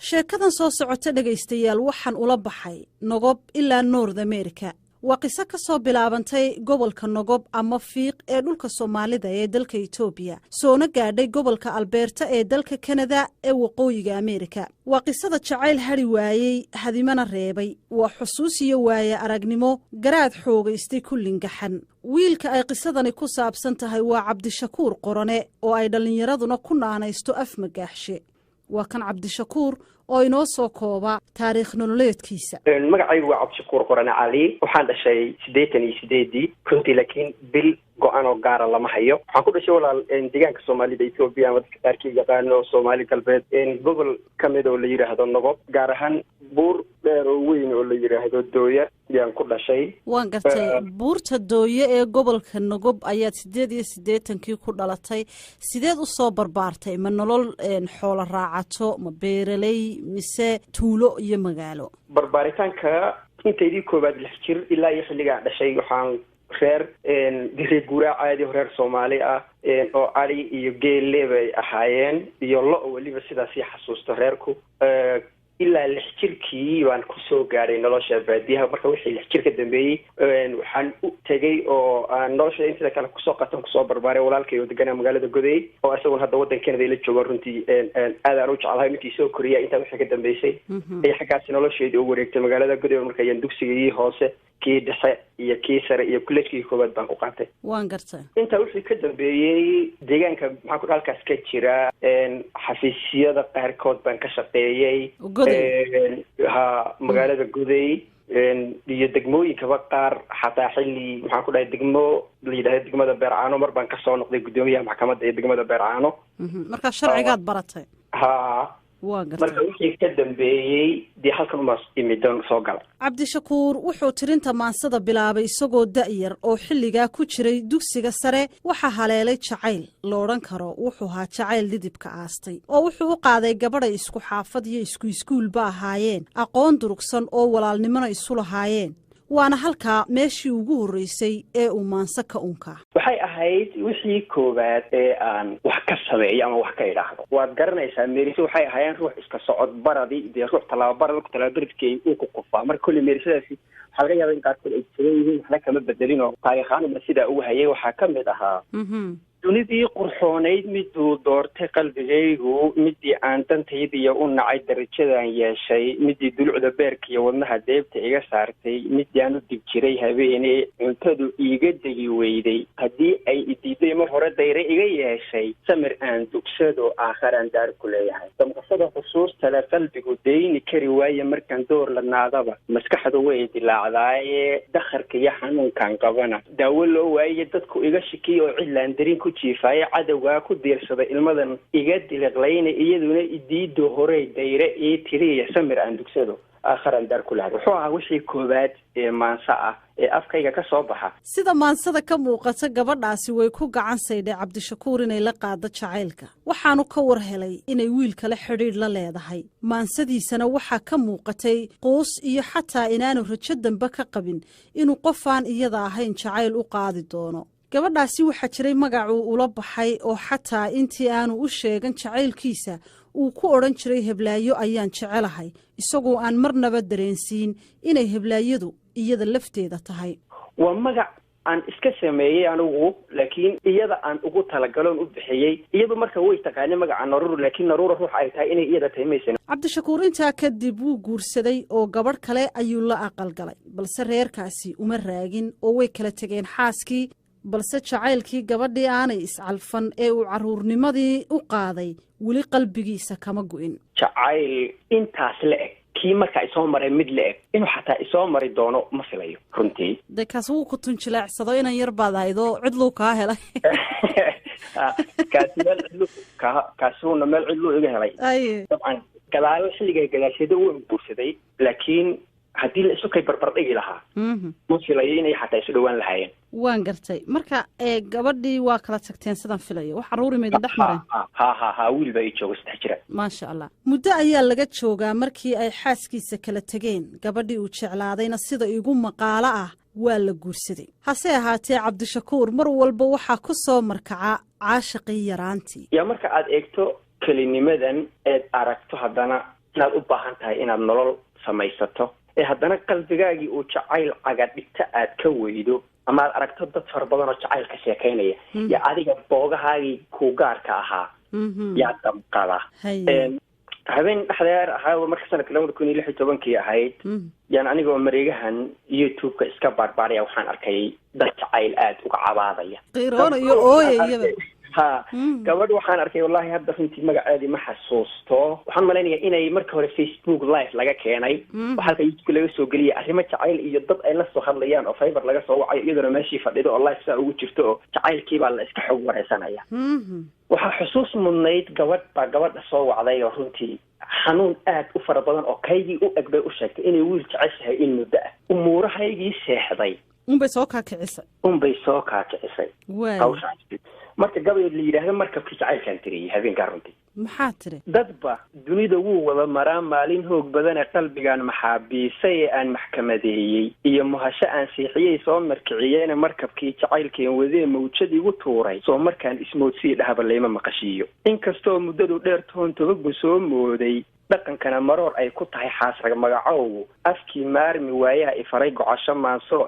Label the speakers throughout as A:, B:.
A: sheekadan soo socota dhagaystayaal waxaan ula baxay Nogob ilaa North America waa qiso ka soo bilaabantay gobolka Nogob ama Fiiq ee dhulka Soomaalida ee dalka Itoobiya soona gaadhay gobolka Alberta ee dalka Canada ee waqooyiga Amerika waa qisada jacayl hari waayay hadimana reebay waa xusuus iyo waaya aragnimo garaad xoogaystay kullin gaxan wiilka ay qisadani ku saabsan tahay waa Cabdishakuur Qorone oo ay dhalinyaraduna ku naanaysto afmagaaxshe waa kan Cabdishakuur oo inoo soo kooba taariikh nololeedkiisa
B: magacaygu waa Cabdishakuur Qorane Cali waxaan dhashay 88 runtii laakiin bil go'aan oo gaar ah lama hayo waxaan ku dhashay walaal deegaanka Soomaalida Itoobiya ama dadka qaarkii yaqaano Soomaali galbeed gobol kamid oo la yiraahdo Nogob gaar ahaan buur dheer oo weyn oo la yiraahdo Dooya yaan ku dhashay
A: waan gartay buurta Dooya ee gobolka Nogob ayaad 88 ku dhalatay sideed u soo barbaartay ma nolol xoolo raacato ma beeraley mise tuulo iyo magaalo
B: barbaaritaanka intaydii koobaad 6 jir ilaa iyo xilliga dhashay waxaan reer direed guuraa caadi reer Soomaali ah oo ari iyo geelle bay ahaayeen iyo lo waliba sidaas xasuusto reerku ilaa 6 jirkii waan ku soo gaaray nolosha baadiyaha marka wixii 6 jir ka dambeeyay waxaan u tagay oo aan nolosha inta kale ku soo qatan ku soo barbaaray walaalkay oo deganaa magaalada Goday oo asagoo hadda wadankeena la joogo runtii aad aan u jeclahay intii soo koriya inta wixii ka dambeysay ay xagaas nolosheedii u wareegtay magaalada Goday marka ayaan dugsigii hoose kii dhexe iyo kii sare iyo kuleedkii koobaad baan ku qaatay
A: waan gartay
B: inta wixii ka dambeeyay deegaanka maxaa ku halkaas ka jira xafiisyada qaarkood baan ka shaqeeyay magaalada Goday iyo degmooyinkaba qaar xataa xilli maxaan ku dhahay degmo la yiraahdo degmada Beercaano mar baan ka soo noqday gudoomiyaha maxkamadda ee degmada Beercaano
A: marka sharcigaad baratay
B: marka wixii ka dambeeyay dii halkan uma imidon soo galay
A: Cabdishakuur wuxuu tirinta maansada bilaabay isagoo da'yar oo xilliga ku jiray dugsiga sare waxa haleelay jacayl la oran karo wuxuu ahaa jacayl didibka aastay oo wuxuu u qaaday gabadha isku xaafad iyo isku iskuul ba ahaayeen aqoon durugsan oo walaalnimada isu lahaayeen waana halka meeshii ugu horeysay ee uu maansa ka unka
B: waxay ahayd wixii koobaad ee aan wax ka sameeyo ama wax ka idhaahdo waad garanaysaa meeriso waxay ahaayeen ruux iska socod baradi iyo ruux talaabaradkii uu ku qofaa marka kulli meerisadaasi waxa laga yaabaa in qaarkood ay jiran yihiin waxna kama bedelin oo taariikhaan sida uu hayay waxaa ka mid ahaa dunidii qurxoonayd miduu doortay qalbigaygu midii aan dantaydiiyo u nacay darajadan yeeshay midii dulucda beerka iyo wadnaha deebta iga saartay midii aan u dib jiray habeenee cuntadu iiga degi weyday haddii ay idiiday mar hore dayre iga yeeshay samir aan dugsado aakharaan daar ku leeyahay damqasada xusuustale qalbigu dayni kari waaye markaan door la naadaba maskaxdu way dilaacdaaye dakharka iyo xanuunkan qabana daawo loo waaye dadku iga shikiyo oo cidlaan darin ku jiifay cadawga ku diirsaday ilmadan iga diliqlayna iyaduna idiido hore dayre ee tiriya samir aan dugsado aakharan dar ku lahayd wuxuu ahaa wixii koobaad ee maansa ah ee afkayga ka soo baxa
A: sida maansada ka muuqata gabadhaasi way ku gacan saydhay Cabdishakuur inay la qaado jacaylka waxaanu ka war helay inay wiil kale xiriir la leedahay maansadiisana waxa ka muuqatay qoos iyo xataa inaanu rajo dambe ka qabin inuu qofaan iyada ahayn jacayl u qaadi doono gabadhaasi waxa jiray magacuu ula baxay oo xataa intii aanu u sheegan jacaylkiisa uu ku oran jiray heblaayo ayaan jecelahay isagoo aan marnaba dareensiin inay heblaayadu iyada lafteeda tahay
B: waa magac aan iska sameeyay anigu laakiin iyada aan ugu talagaloon u bixiyay iyadu marka way taqaanay magaca Naruur laakiin Naruur ruux ay tahay inay iyada taymeysan
A: Cabdishakuur intaa kadib wuu guursaday oo gabadh kale ayuu la aqal galay balse reerkaasi uma raagin oo way kala tageen xaaskii balse jacaylkii gabadhii aanay iscalfan ee uu caruurnimadii u qaaday weli qalbigiisa kama go'in
B: jacayl intaas la eg kii marka isoo maray mid la eg inuu xataa isoo mari doono ma filayo runtii
A: kaas wuu ku tunjileecsado inan yar baad ahaydoo cidluu kaa helay
B: kaasuna meel cidluu iga helay dabcan gadaalo xilliga gadaasheeda wuu guursaday laakiin haddii la isu kay barbar dhigi lahaa ma filayo inay xataa isu dhawaan lahaayeen
A: waan gartay marka gabadhii waa kala tagteen sidaan filayo wax caruur imid dhex mareen
B: wiil baa ii jooga 3 jira
A: maasha Allah muddo ayaa laga joogaa markii ay xaaskiisa kala tageen gabadhii uu jeclaadayna sida igu maqaalo ah waa la guursaday hase ahaatee Cabdishakuur mar walba waxa ku soo markaca caashaqii yaraantii
B: marka aad eegto kalinimadan aad aragto haddana inaad u baahan tahay inaad nolol samaysato ee haddana qalbigaagii uu jacayl caga dhigta aad ka weydo ama aad aragto dad fara badan oo jacayl ka sheekaynaya iyo adiga boogahaagii kuu gaarka ahaa yaa damqada habeen dhexdeer ahaa marka sanadka 2016 ahayd yaan anigoo mareegahan YouTube-ka iska baarbaaraya waxaan arkay dad jacayl aad uga cabaadaya
A: qiiroon iyo ooyayaba
B: gabadh waxaan arkay wallahi hadda runtii magaceedii ma xasuusto waxaan malaynayaa inay marka hore Facebook live laga keenay halka YouTube laga soo geliyay arrimo jacayl iyo dad ay la soo hadlayaan oo Fiverr laga soo wacayo iyadoo meeshii fadhido oo live saa ugu jirto oo jacaylkii baa la iska xog wareysanaya waxaa xusuus mudnayd gabadha soo wacday oo runtii xanuun aad u fara badan oo kaygii u eg bay u sheegtay inay wiil jeceshahay in muddo ah umuurahaygii seexday
A: unbay soo kaakicisay
B: marka gabay la yidhaahdo markabkii jacaylkaan tiriyey habeenkaa runtii
A: maxaa tiri
B: dadba dunida wuu wada maraa maalin hoog badane qalbigaan maxaabiisay ee aan maxkamadeeyey iyo muhasho aan siixiyey soo markiciyeene markabkii jacaylkeen wadee mawjad igu tuuray soo markaan ismoodsii dhahaba layma maqashiiyo inkastoo muddadu dheer toon tobagun soo mooday dhaqankana maroor ay ku tahay xaasrag magacowgu afkii maarmi waayaha ifaray gocasho maansoo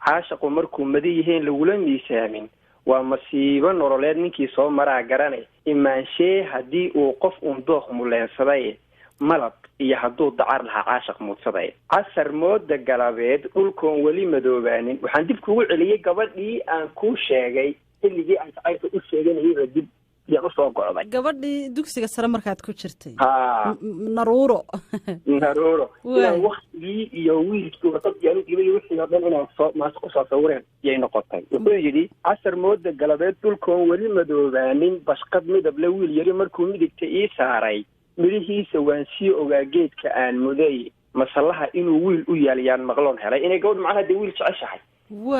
B: caashaqu markuu madi yihiin lagula miisaamin waa masiibo nololeed ninkii soo maraa garane imaanshee haddii uu qof uun dooq muleensaday malab iyo hadduu dacar lahaa caashaq muudsaday casar mooda galabeed dhulkoon weli madoobaanin waxaan dib kugu celiyey gabadhii aan kuu sheegay xilligii aan jacaylka u sheeganayay dib yaan usoo go'day
A: gabadhii dugsiga sare markaad ku jirtay naruuro
B: inaan waktigii iyo wiilkii wadad yaanu dhibay wixii oo dhan inaan maas kusoo sawireen yay noqotay wuxuu yidhi casar mooda galabeed dhulkoon weli madoobaanin bashqad midable wiil yari markuu midigta ii saaray midhihiisa waan sii ogaa geedka aan muday masallaha inuu wiil u yaal yaan maqloon helay inay gabadh macnaha dee wiil jeceshahay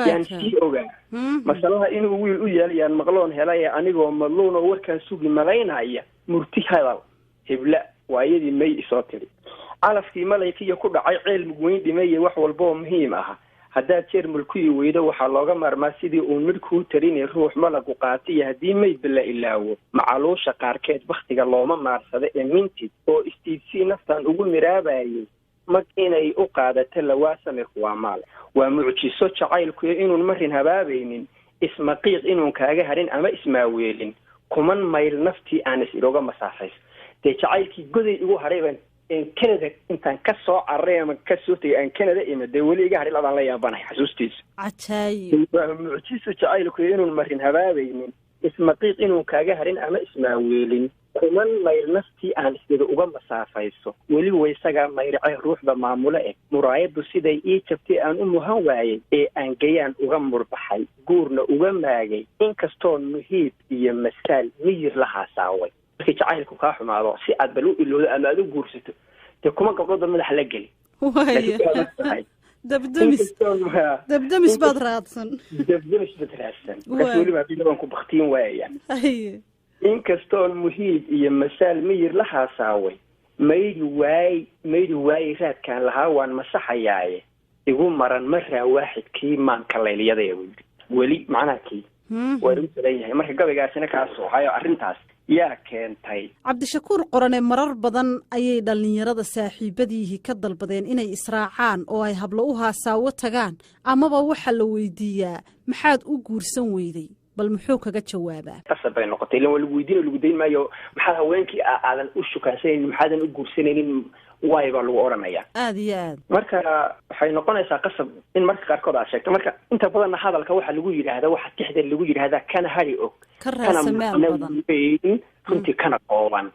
B: yaan sii ogaa masalaha inuu wiil u yaal yaan maqloon helay anigoo madluun oo warkaan sugi malaynaya murti hadal hebla waayadii may isoo tiri calafkii malaykiiyo ku dhacay ceel mugweyn dhimeeye wax walba oo muhiim ah haddaad jeer mulkuyi weydo waxaa looga maarmaa sidii uun midhkuu tarinay ruux malagu qaatiyo haddii maydba la ilaawo macaluusha qaarkeed baktiga looma maarsada ee mintid oo istiidsii naftan ugu miraabayay mag inay u qaadato lawaa samirku waa maal waa mucjiso jacaylkuyo inuun marin habaabaynin ismaqiiq inuun kaaga harin ama ismaaweelin kuman mayl naftii aan is-ilooga masaafayso dee jacaylkii goday igu hadhayban Canada intaan ka soo carray ama ka soo tagay aan Canada imid weli iga hadhay labaan la yaabanahay xasuustiisa
A: cajaayib
B: mucjiso jacaylkuyo inuun marin habaabaynin ismaqiiq inuun kaaga harin ama ismaaweelin kuman mayl naftii aan isdada uga masaafayso weli waysagaa mayracay ruuxda maamule muraayaddu siday ii jabtay aan u muhan waayey ee aan gayaan uga murbaxay guurna uga maagay inkastoo muhiib iyo masaal miyir la haasaaway markii jacaylku kaa xumaado si aad bal u ilowdo ama aad u guursato dee kuma gabdhooda madaxa la geli
A: dabdamis baad raadsan
B: markaas weliba haddii waan ku baktiin waayayaan inkastoon muhiib iyo masaal miyir la haasaaway maydi waayey raadkaan lahaa waan masaxayaaye igu maran maraa waaxidkii maanka laylyada weli macnaha kii waa igu salan yahay marka gabaygaasina kaa sooxayo arrintaas yaa keentay
A: cabdishakuur qorane marar badan ayay dhallinyarada saaxiibadiihii ka dalbadeen inay israacaan oo ay hablo u haasaawo tagaan amaba waxaa la weydiiyaa maxaad u guursan weyday bal muxuu kaga jawaabaa
B: qasab bay noqotay ilan waa lagu weydiin oo lagu dayn maayo maxaa haweenkii aadan u shukaansanaynin maxaadan u guursanaynin waay baa lagu odhanayaa
A: aada iyo aad
B: marka waxay noqonaysaa qasab in marka qaarkood aad sheegto marka inta badanna hadalka waxaa lagu yidhaahdaa waxaa tixda lagu yidhaahdaa kana hari og
A: ka raasamaal badan
B: runtii kana qooban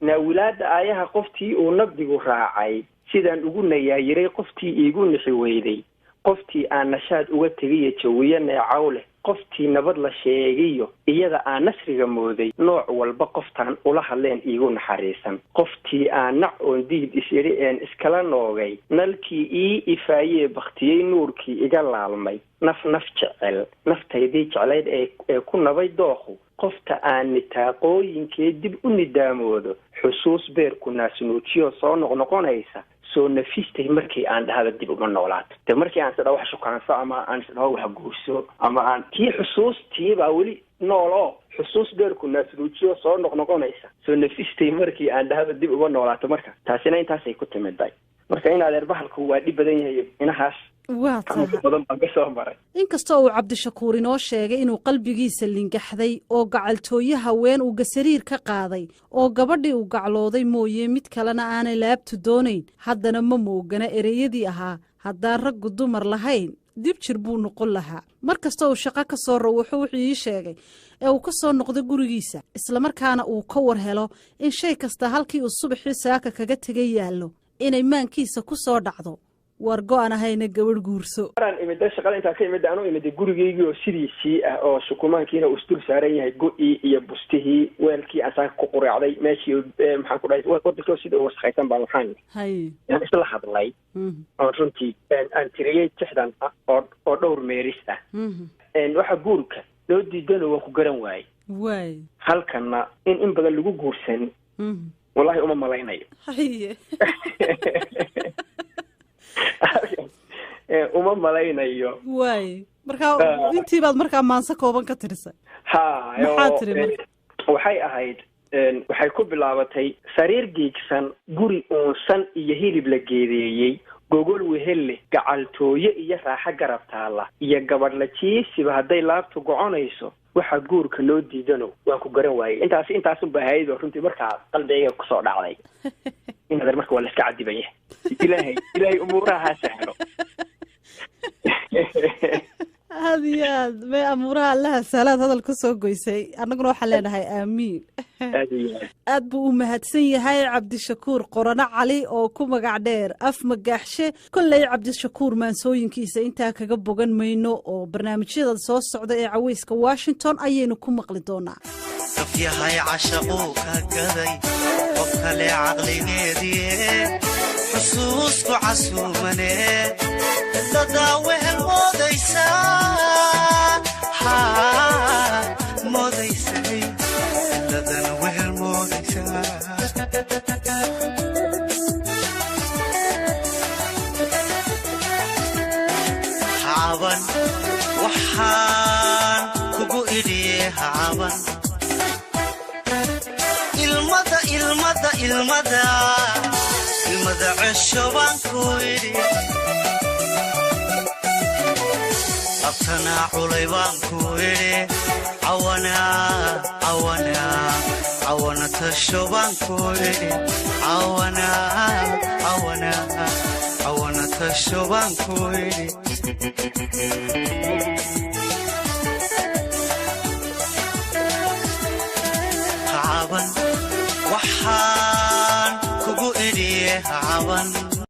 B: naawilaada aayaha qoftii uu nabdigu raacay sidaan ugu nayaayiray qoftii iigu nixi weyday qoftii aan nashaad uga tegiyo jawiyo neecaw leh qoftii nabad la sheegiyo iyada aan nasriga mooday nooc walba qoftaan ula hadleen iigu naxariisan qoftii aan nac oon diid is-idhi een iskala noogay nalkii ii ifaayee baktiyey nuurkii iga laalmay naf jecel naftaydii jeclayd ee ku nabay dooqu qofta aan nitaaqooyinkee dib u nidaamoodo xusuus beerku naasnuujiyo soo noqnoqonaysa soo nafistay markii aan dhahada dib uma noolaato de markii aan sidhaa wax shukaanso ama aan sidhaa wax guurso ama aan tii xusuustiibaa weli nool oo xusuus dheer ku naasruujiyo soo noqnoqonaysa soo nafistay markii aan dhahada dib uga noolaato marka taasina intaasay ku timiday marka in adeer bahalku waa dhib badan yahay inahaas
A: waa
B: badan baan ka soo maray
A: inkastoo uu cabdishakuur inoo sheegay inuu qalbigiisa lingaxday oo gacaltooye haween uu gasariir ka qaaday oo gabadhii uu gaclooday mooye mid kalena aanay laabtu doonayn haddana ma moogana ereyadii ahaa haddaan raggu dumar lahayn dib jir buu noqon lahaa mar kasta uu shaqo ka soo rawuxo wuxuu ii sheegay ee uu ka soo noqdo gurigiisa islamarkaana uu ka war helo in shay kasta halkii uu subaxii saaka kaga tegay yaallo inay maankiisa ku soo dhacdo war go-an ahayna gabadh guurso
B: maraan imida shaqada intaa ka imida anuu imida gurigaygii oo sidiisii ah oo shukumaankiina uu isdul saaran yahay go-ii iyo bustihii weelkii aan saaka ku quraacday meeshii maxaan ku dhahay wadankoo sida u wasaqaysan baa waxaan aan isla hadlay oo runtii aan tiriyey tixdan oo dhowr meeris ah waxa guurka loo diidano waan ku garan waayey halkana in badan lagu guursan wallahi uma malaynayo uma malaynayo
A: markaa intii baad markaa maanse kooban ka tirisay maxaa tiri
B: waxay ahayd waxay ku bilaabatay sariir giigsan guri uunsan iyo hilib la geedeeyey gogol wehelle gacaltooye iyo raaxo garab taala iyo gabadh la jiisiba hadday laabtu goconayso waxa guurka loo diidano waan ku garan waayey intaasunba hayad oo runtii markaa qalbigayga kusoo dhacday in adeer marka waa la iska cadibaya ilaahay umuuraha ha sahlo
A: aad iyo aad may amuuraha allaha saalaad hadal ka soo goysay annaguna waxaan leenahay aamiin aad buu u mahadsan yahay cabdishakuur qorano cali oo ku magac dheer af magaaxshe kolley cabdishakuur maansooyinkiisa intaa kaga bogan mayno oo barnaamijyada soo socda ee caweyska washington ayaynu ku maqli doonaa
C: yahay cashaquu ka gaday qof kale caqligeedii xusuusku casuumane dadaa wehel moodaysay dadana wehel moodaysaa hacaban waxaan kugu idhiye hacaban ilmada cesho baan ku idhi abtanaa culay baan ku idhi cawana tasho baan ku idhi cawana tasho baan ku idhi hacaban waxaan kugu idhiye hacaban